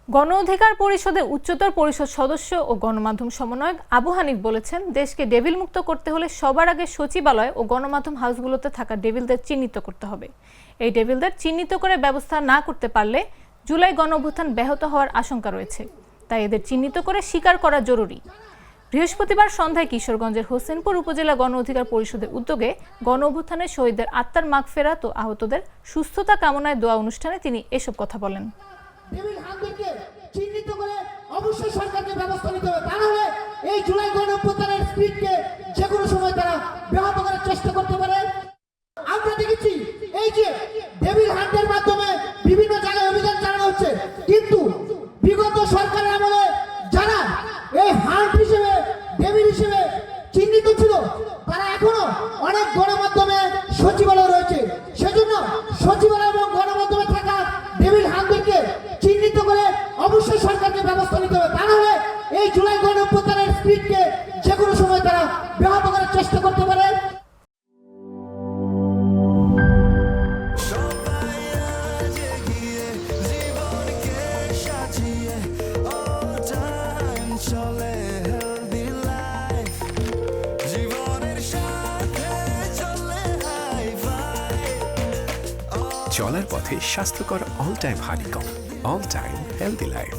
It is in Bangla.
গণ অধিকার পরিষদের উচ্চতর পরিষদ সদস্য ও গণমাধ্যম সমন্বয়ক আবু হানিফ বলেছেন, দেশকে ডেভিল মুক্ত করতে হলে সবার আগে সচিবালয় ও গণমাধ্যম হাউসগুলোতে থাকা ডেভিলদের চিহ্নিত করতে হবে। এই ডেভিলদের চিহ্নিত করে ব্যবস্থা না করতে পারলে জুলাই গণঅভ্যুত্থান ব্যাহত হওয়ার আশঙ্কা রয়েছে। তাই এদের চিহ্নিত করে স্বীকার করা জরুরি। বৃহস্পতিবার সন্ধ্যায় কিশোরগঞ্জের হোসেনপুর উপজেলা গণ অধিকার পরিষদের উদ্যোগে গণঅভ্যুত্থানের শহীদদের আত্মার মাগফেরাত ও আহতদের সুস্থতা কামনায় দোয়া অনুষ্ঠানে তিনি এসব কথা বলেন। চিহ্নিত করে অবশ্যই সরকারকে ব্যবস্থা নিতে হবে, তা নাহলে এই জুলাই গণঅভ্যুত্থানের স্পিডকে যে কোনো সময় তারা ব্যাহত করার চেষ্টা করতে পারে। আমরা দেখেছি এই যে ডেভিল হান্টের মাধ্যমে বিভিন্ন জায়গায় অভিযান চালানো হচ্ছে, কিন্তু বিগত সরকারের আমলে যারা এই হান্ট হিসেবে ডেভিল হিসেবে চিহ্নিত ছিল তারা এখনো অনেক গণমাধ্যমে সচিবালয় রয়েছে। সেজন্য সচিবালয় এবং গণমাধ্যমে থাকা ডেভিল হান্টদেরকে চিহ্নিত করে অবশ্যই সরকারকে ব্যবস্থা নিতে হবে, তা নাহলে এই জুলাই গণঅভ্যুত্থানের স্পিডকে যে কোনো সময় তারা ব্যাহত করার চেষ্টা করতে পারে। চলার পথে স্বাস্থ্যকর all time honeycomb, all time healthy life.